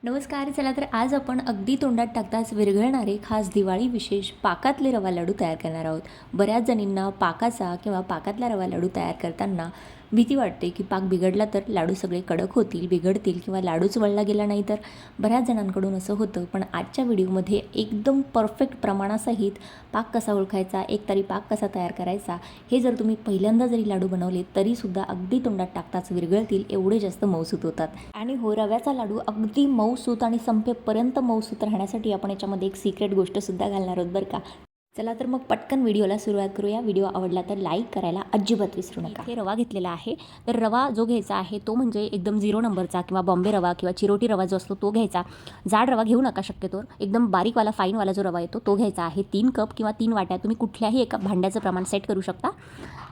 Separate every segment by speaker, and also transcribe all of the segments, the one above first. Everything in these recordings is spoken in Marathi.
Speaker 1: नमस्कार. चला तर आज आपण अगदी तोंडात टाकताच विरघळणारे खास दिवाळी विशेष पाकातले रवा लाडू तयार करणार आहोत. बऱ्याच जणींना पाकाचा किंवा पाकातला रवा लाडू तयार करताना भीती वाटते की पाक बिघडला तर लाडू सगळे कडक होतील, बिघडतील किंवा लाडूच वळला गेला नाही तर. बऱ्याच जणांकडून असं होतं. पण आजच्या व्हिडिओमध्ये एकदम परफेक्ट प्रमाणासहित पाक कसा ओळखायचा, एक तरी पाक कसा तयार करायचा, हे जर तुम्ही पहिल्यांदा जरी लाडू बनवले तरीसुद्धा अगदी तोंडात टाकताच विरघळतील, एवढे जास्त मऊसूत होतात. आणि हो, रव्याचा लाडू अगदी मऊसूत आणि संपेपर्यंत मऊसूत राहण्यासाठी आपण याच्यामध्ये एक सिक्रेट गोष्टसुद्धा घालणार आहोत बरं का. चला तर मग पटकन व्हिडिओला सुरुवात करूया. व्हिडिओ आवडला तर लाईक करायला अजिबात विसरू नका. इथे रवा घेतलेला आहे. तर रवा जो घ्यायचा आहे तो म्हणजे एकदम 0 नंबरचा किंवा बॉम्बे रवा किंवा चिरोटी रवा जो असतो तो घ्यायचा. जाड रवा घेऊ नका शक्यतो. एकदम बारीकवाला फाईनवाला जो रवा येतो तो घ्यायचा आहे. 3 कप किंवा 3 वाट्या तुम्ही कुठल्याही एका भांड्याचं प्रमाण सेट करू शकता.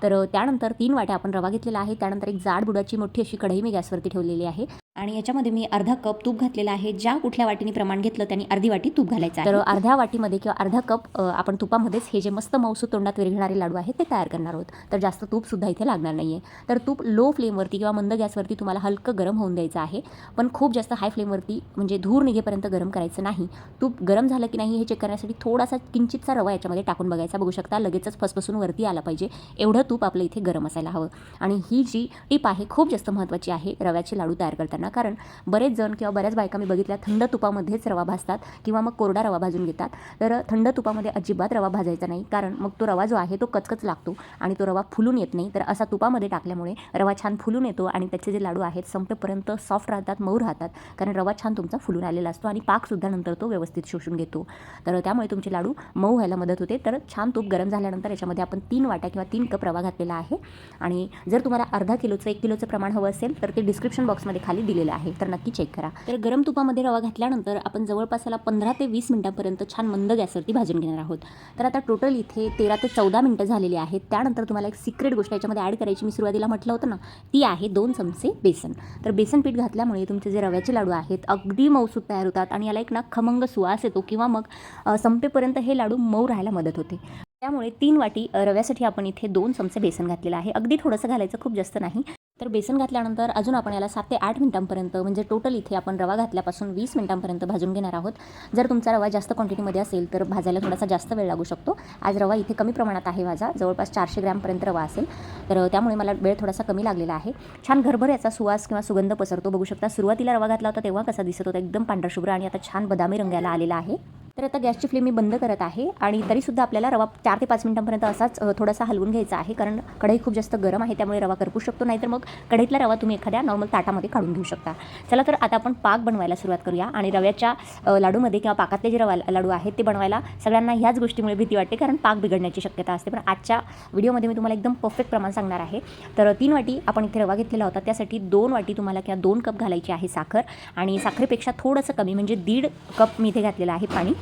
Speaker 1: तर त्यानंतर 3 वाट्या आपण रवा घेतलेला आहे. त्यानंतर एक जाड बुडाची मोठी अशी कढई मी गॅसवरती ठेवलेली आहे आणि याच्यामध्ये मी अर्धा कप तूप घातलेला आहे. ज्या कुठल्या वाटीने प्रमाण घेतलं त्यांनी अर्धी वाटी तूप घालायचं आहे. तर अर्ध्या वाटीमध्ये किंवा अर्धा कप आपण तुपामध्येच हे जे मस्त मऊसूत तोंडात विरघळणारे लाडू आहेत ते तयार करणार आहोत. तर जास्त तूपसुद्धा इथे लागणार नाही आहे. तर तूप लो फ्लेमवरती किंवा मंद गॅसवरती तुम्हाला हलकं गरम होऊन द्यायचं आहे. पण खूप जास्त हाय फ्लेमवरती म्हणजे धूर निघेपर्यंत गरम करायचं नाही. तूप गरम झालं की नाही हे चेक करण्यासाठी थोडासा किंचितचा रवा याच्यामध्ये टाकून बघायचा. बघू शकता लगेचच फसफसून वरती आला पाहिजे एवढं तूप आपलं इथे गरम असायला हवं. आणि ही जी टीप आहे खूप जास्त महत्त्वाची आहे रव्याचे लाडू तयार करताना. कारण बरेच जण किंवा बऱ्याच बायका मी बघितल्या थंड तुपामध्येच रवा भाजतात किंवा मग कोरडा रवा भाजून घेतात. तर थंड तुपामध्ये अजिबात रवा भाजायचा नाही, कारण मग तो रवा जो आहे तो कचकच लागतो आणि तो रवा फुलून येत नाही. तर असा तुपामध्ये टाकल्यामुळे रवा छान फुलून येतो आणि त्याचे जे लाडू आहेत संपेपर्यंत सॉफ्ट राहतात, मऊ राहतात. कारण रवा छान तुमचा फुलून आलेला असतो आणि पाकसुद्धा नंतर तो व्यवस्थित शोषून घेतो. तर त्यामुळे तुमचे लाडू मऊ व्हायला मदत होते. तर छान तूप गरम झाल्यानंतर याच्यामध्ये आपण 3 वाट्या किंवा 3 कप रवा घातलेला आहे. आणि जर तुम्हाला अर्धा किलोचं 1 किलोचं प्रमाण हवं असेल तर ते डिस्क्रिप्शन बॉक्समध्ये खाली दिलेलं आहे, तर नक्की चेक करा. तर गरम तुपामध्ये रवा घातल्यानंतर आपण जवळपास याला 15 ते 20 मिनिटांपर्यंत छान मंद गॅसवरती भाजून घेणार आहोत. तर आता टोटल इथे 13 ते 14 मिनिटं झालेली आहेत. त्यानंतर तुम्हाला एक सिक्रेट गोष्ट याच्यामध्ये ॲड करायची, मी सुरुवातीला म्हटलं होतं ना, ती आहे 2 चमचे बेसन. तर बेसन पीठ घातल्यामुळे तुमचे जे रव्याचे लाडू आहेत अगदी मऊसूत तयार होतात आणि याला एक ना खमंग सुवास येतो किंवा मग संपेपर्यंत हे लाडू मऊ राहायला मदत होते. त्यामुळे 3 वाटी रव्यासाठी आपण इथे 2 चमचे बेसन घातलेलं आहे. अगदी थोडंसं घालायचं, खूप जास्त नाही. तर बेसन घातल्यानंतर अजून आपण याला 7 ते 8 मिनिटांपर्यंत म्हणजे टोटल इथे आपण रवा घातल्यापासून 20 मिनिटांपर्यंत भाजून घेणार आहोत. जर तुमचा रवा जास्त क्वांटिटीमध्ये असेल तर भाजायला थोडासा जास्त वेळ लागू शकतो. आज रवा इथे कमी प्रमाणात आहे माझा, जवळपास 400 ग्रॅमपर्यंत रवा असेल. तर त्यामुळे मला वेळ थोडासा कमी लागलेला आहे. छान घरभर याचा सुवास किंवा सुगंध पसरतो. बघू शकता सुरुवातीला रवा घातला होता तेव्हा कसा दिसत होता, एकदम पांढरा शुभ्र, आणि आता छान बदामी रंगाला आलेला आहे. तर आता गॅसची फ्लेम मी बंद करत आहे आणि तरीसुद्धा आपल्याला रवा 4 ते 5 मिनिटांपर्यंत असाच थोडासा हलवून घ्यायचा आहे, कारण कढई खूप जास्त गरम आहे त्यामुळे रवा करपू शकतो. नाहीतर मग कढईतला रवा तुम्ही एखाद्या नॉर्मल ताटामध्ये काढून घेऊ शकता. चला तर आता आपण पाक बनवायला सुरुवात करूया. आणि रव्याच्या लाडूमध्ये किंवा पाकातले जे लाडू आहेत ते बनवायला सगळ्यांना ह्याच गोष्टीमुळे भीती वाटते, कारण पाक बिघडण्याची शक्यता असते. पण आजच्या व्हिडिओमध्ये मी तुम्हाला एकदम परफेक्ट प्रमाण सांगणार आहे. तर 3 वाटी आपण इथे रवा घेतलेला होता, त्यासाठी 2 वाटी तुम्हाला किंवा 2 कप घालायची आहे साखर. आणि साखरेपेक्षा थोडंसं कमी म्हणजे 1.5 कप मी इथे घातलेला आहे पाणी.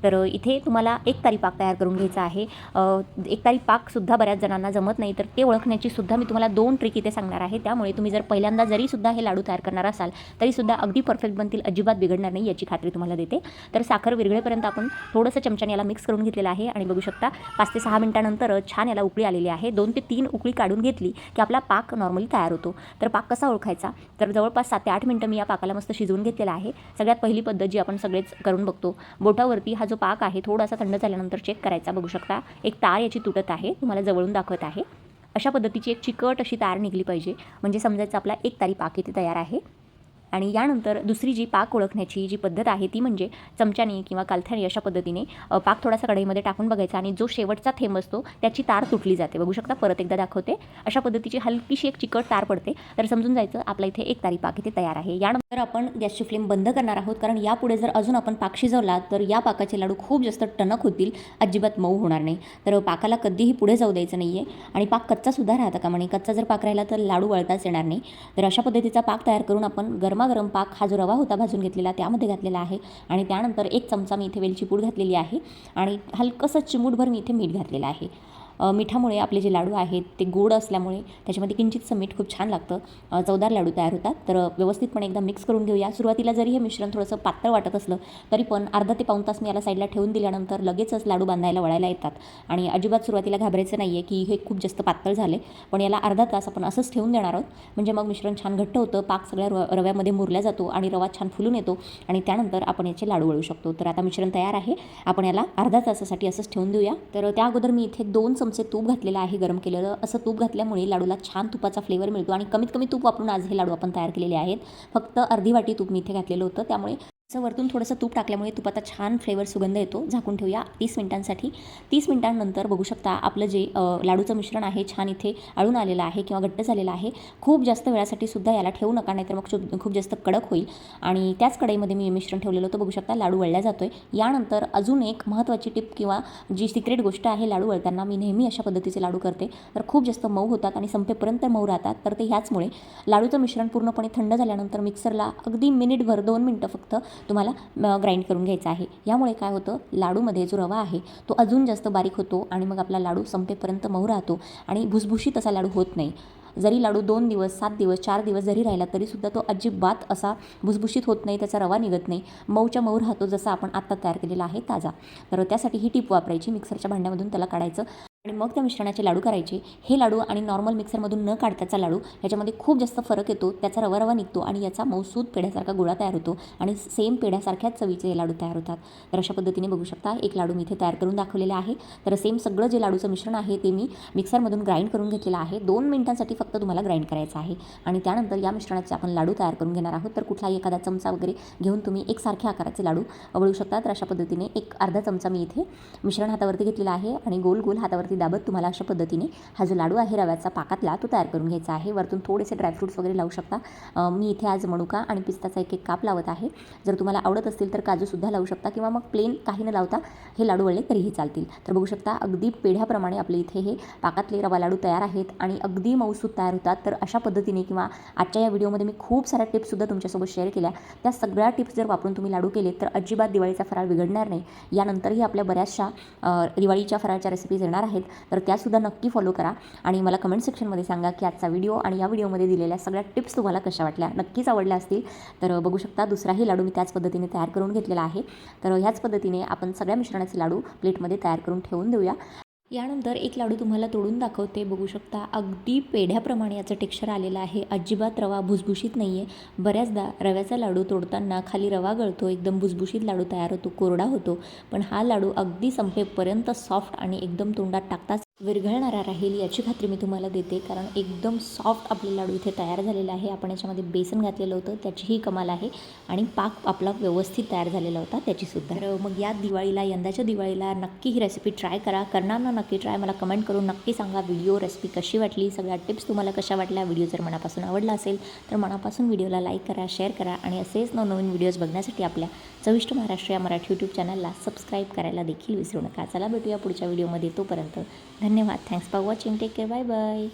Speaker 1: तर इथे तुम्हाला एक तारी पाक तयार करून घ्यायचा आहे. एक तारी पाकसुद्धा बऱ्याच जणांना जमत नाही, तर ते ओळखण्याची सुद्धा मी तुम्हाला 2 ट्रिक इथे सांगणार आहे. त्यामुळे तुम्ही जर पहिल्यांदा जरीसुद्धा हे लाडू तयार करणार असाल तरीसुद्धा अगदी परफेक्ट बनतील, अजिबात बिघडणार नाही याची खात्री तुम्हाला देते. तर साखर विरघळेपर्यंत आपण थोडंसं चमच्याने याला मिक्स करून घेतलेलं आहे आणि बघू शकता 5 ते 6 मिनिटानंतर छान याला उकळी आलेली आहे. 2 ते 3 उकळी काढून घेतली की आपला पाक नॉर्मली तयार होतो. तर पाक कसा ओळखायचा, तर जवळपास 7 ते 8 मिनिटं मी या पाकाला मस्त शिजवून घेतलेला आहे. सगळ्यात पहिली पद्धत जी आपण सगळेच करून बघतो, बोटावरती हा जो पाक आहे थोडासा थंड झाल्यानंतर चेक करायचा. बघू शकता एक तार याची तुटत आहे, तुम्हाला जवळून दाखवत आहे. अशा पद्धतीची एक चिकट अशी तार निघली पाहिजे, म्हणजे समजायचं आपला एक तारी पाक इथे तयार आहे. आणि यानंतर दुसरी जी पाक ओळखण्याची जी पद्धत आहे ती म्हणजे चमच्याने किंवा कालथ्याने अशा पद्धतीने पाक थोडासा कढईमध्ये टाकून बघायचा आणि जो शेवटचा थेंब असतो त्याची तार तुटली जाते. बघू शकता, परत एकदा दाखवते. अशा पद्धतीची हलकीशी एक चिकट तार पडते, तर समजून जायचं आपला इथे एक तारी पाक इथे तयार आहे. यानंतर आपण गॅसची फ्लेम बंद करणार आहोत, कारण यापुढे जर अजून आपण पाक शिजवला तर या पाकाचे लाडू खूप जास्त टणक होतील, अजिबात मऊ होणार नाही. तर पाकाला कधीही पुढे जाऊ द्यायचं नाही आहे आणि पाक कच्चासुद्धा राहता कामा नये. कच्चा जर पाक राहिला तर लाडू वळताच येणार नाही. तर अशा पद्धतीचा पाक तयार करून आपण गरमागरम पाक हा जो रवा होता भाजून घेतलेला त्यामध्ये घातलेला आहे. आणि त्यानंतर 1 चमचा मी इथे वेलची पूड घातलेली आहे आणि हलकंसं चिमूटभर मी इथे मीठ घातलेलं आहे. मिठामुळे आपले जे लाडू आहेत ते गोड असल्यामुळे त्याच्यामध्ये किंचितसं मीठ खूप छान लागतं, चवदार लाडू तयार होतात. तर व्यवस्थितपणे एकदा मिक्स करून घेऊया. सुरुवातीला जरी हे मिश्रण थोडंसं पातळ वाटत असलं तरी पण अर्धा ते पाऊण तास मी याला साईडला ठेवून दिल्यानंतर लगेचच लाडू बांधायला वळायला येतात. आणि अजिबात सुरुवातीला घाबरायचं नाही आहे की हे खूप जास्त पातळ झाले, पण याला अर्धा तास आपण असंच ठेवून देणार आहोत. म्हणजे मग मिश्रण छान घट्ट होतं, पाक सगळ्या रव्यामध्ये मुरला जातो आणि रवा छान फुलून येतो आणि त्यानंतर आपण याचे लाडू वळू शकतो. तर आता मिश्रण तयार आहे, आपण याला अर्धा तासासाठी असंच ठेवून देऊया. तर त्या अगोदर मी इथे 2 चमचे तूप घातलेलं आहे गरम केलेलं. असं तूप घातल्यामुळे लाडूला छान तुपाचा फ्लेवर मिळतो आणि कमीत कमी तूप वापरून आज हे लाडू आपण तयार केलेले आहेत. फक्त अर्धी वाटी तूप मी इथे घातलेलं होतं, त्यामुळे असं वरतून थोडंसं तूप टाकल्यामुळे तुपाचा छान फ्लेवर सुगंध येतो. झाकून ठेवूया 30 मिनिटांसाठी. 30 मिनिटांनंतर बघू शकता आपलं जे लाडूचं मिश्रण आहे छान इथे आळून आलेलं आहे किंवा घट्ट झालेलं आहे. खूप जास्त वेळासाठी सुद्धा याला ठेवू नका, नाहीतर मग खूप जास्त कडक होईल. आणि त्याच कढईमध्ये मी मिश्रण ठेवलेलं होतं. बघू शकता लाडू वळला जातो आहे. यानंतर अजून एक महत्त्वाची टिप किंवा जी सिक्रेट गोष्ट आहे लाडू वळताना, मी नेहमी अशा पद्धतीचे लाडू करते तर खूप जास्त मऊ होतात आणि संपेपर्यंत मऊ राहतात. तर ते ह्याचमुळे लाडूचं मिश्रण पूर्णपणे थंड झाल्यानंतर मिक्सरला अगदी मिनिटभर 2 मिनटं फक्त तुम्हाला ग्राइंड करून घ्यायचं आहे. यामुळे काय होतं, लाडूमध्ये जो रवा आहे तो अजून जास्त बारीक होतो आणि मग आपला लाडू संपेपर्यंत मऊ राहतो आणि भुसभुशीत असा लाडू होत नाही. जरी लाडू 2 दिवस, 7 दिवस, 4 दिवस जरी राहिला तरीसुद्धा तो अजिबात असा भुसभुशीत होत नाही, त्याचा रवा निघत नाही, मऊच्या मऊ राहतो जसा आपण आत्ता तयार केलेला आहे ताजा. तर त्यासाठी ही टीप वापरायची. मिक्सरच्या भांड्यामधून त्याला काढायचं आणि मग त्या मिश्रणाचे लाडू करायचे. हे लाडू आणि नॉर्मल मिक्सरमधून न काढताचा लाडू ह्याच्यामध्ये खूप जास्त फरक येतो. त्याचा रवा रवा निघतो आणि याचा मऊसूद पेढ्यासारखा गोळा तयार होतो आणि सेम पेढ्यासारख्याच चवीचे हे लाडू तयार होतात. तर अशा पद्धतीने बघू शकता एक लाडू मी इथे तयार करून दाखवलेला आहे. तर सेम सगळं जे लाडूचं मिश्रण आहे ते मी मिक्सरमधून ग्राइंड करून घेतलेलं आहे. 2 मिनिटांसाठी फक्त तुम्हाला ग्राइंड करायचं आहे आणि त्यानंतर या मिश्रणाचे आपण लाडू तयार करून घेणार आहोत. तर कुठलाही एखादा चमचा वगैरे घेऊन तुम्ही एकसारख्या आकाराचे लाडू वळू शकता. तर अशा पद्धतीने एक अर्धा चमचा मी इथे मिश्रण हातावरती घेतलेला आहे आणि गोल गोल हातावरती दाबत तुम्हाला अशा पद्धतीने हा जो लाडू आहे रव्याचा पाकातला तो तयार करून घ्यायचा आहे. वरतून थोडेसे ड्रायफ्रूट्स वगैरे लावू शकता. मी इथे आज मनुका आणि पिस्ताचा एक काप लावत आहे. जर तुम्हाला आवडत असतील तर काजूसुद्धा लावू शकता किंवा मग प्लेन काही न लावता हे लाडू वळले तरीही चालतील. तर बघू शकता अगदी पेढ्याप्रमाणे आपले इथे हे पाकातले रवा लाडू तयार आहेत आणि अगदी मऊसूद तयार होतात. तर अशा पद्धतीने किंवा आजच्या या व्हिडिओमध्ये मी खूप साऱ्या टिप्ससुद्धा तुमच्यासोबत शेअर केल्या. त्या सगळ्या टिप्स जर वापरून तुम्ही लाडू केले तर अजिबात दिवाळीचा फराळ बिघडणार नाही. यानंतरही आपल्या बऱ्याचशा दिवाळीच्या फराळच्या रेसिपीज येणार आहेत, तर त्यासुद्धा नक्की फॉलो करा आणि मला कमेंट सेक्शनमध्ये सांगा की आजचा व्हिडिओ आणि या व्हिडिओमध्ये दिलेल्या सगळ्या टिप्स तुम्हाला कशा वाटल्या. नक्कीच आवडल्या असतील. तर बघू शकता दुसराही लाडू मी त्याच पद्धतीने तयार करून घेतलेला आहे. तर ह्याच पद्धतीने आपण सगळ्या मिश्रणाचे लाडू प्लेटमध्ये तयार करून ठेवून देऊया. यानंतर एक लाडू तुम्हाला तोडून दाखवते. बघू शकता अगदी पेढ्याप्रमाणे याचं टेक्स्चर आलेलं आहे. अजिबात रवा भुसभुशीत नाही आहे. बऱ्याचदा रव्याचा लाडू तोडताना खाली रवा गळतो, एकदम भुसभुशीत लाडू तयार होतो, कोरडा होतो. पण हा लाडू अगदी संपेपर्यंत सॉफ्ट आणि एकदम तोंडात टाकताच विरघळणारा राहील याची खात्री मी तुम्हाला देते, कारण एकदम सॉफ्ट आपले लाडू इथे तयार झालेला आहे. आपण याच्यामध्ये बेसन घातलेलं होतं त्याचीही कमाल आहे आणि पाक आपला व्यवस्थित तयार झालेला होता त्याचीसुद्धा. तर मग या दिवाळीला, यंदाच्या दिवाळीला नक्की ही रेसिपी ट्राय करा. करणार ना नक्की ट्राय, मला कमेंट करून नक्की सांगा व्हिडिओ रेसिपी कशी वाटली, सगळ्या टिप्स तुम्हाला कशा वाटल्या. व्हिडिओ जर मनापासून आवडला असेल तर मनापासून व्हिडिओला लाईक करा, शेअर करा आणि असेच नवनवीन व्हिडिओज बघण्यासाठी आपल्या चविष्ट महाराष्ट्र या मराठी यूट्यूब चॅनलला सबस्क्राईब करायला देखील विसरू नका. चला भेटूया पुढच्या व्हिडिओमध्ये. तोपर्यंत धन्यवाद. Thanks for watching. Take care. Bye bye.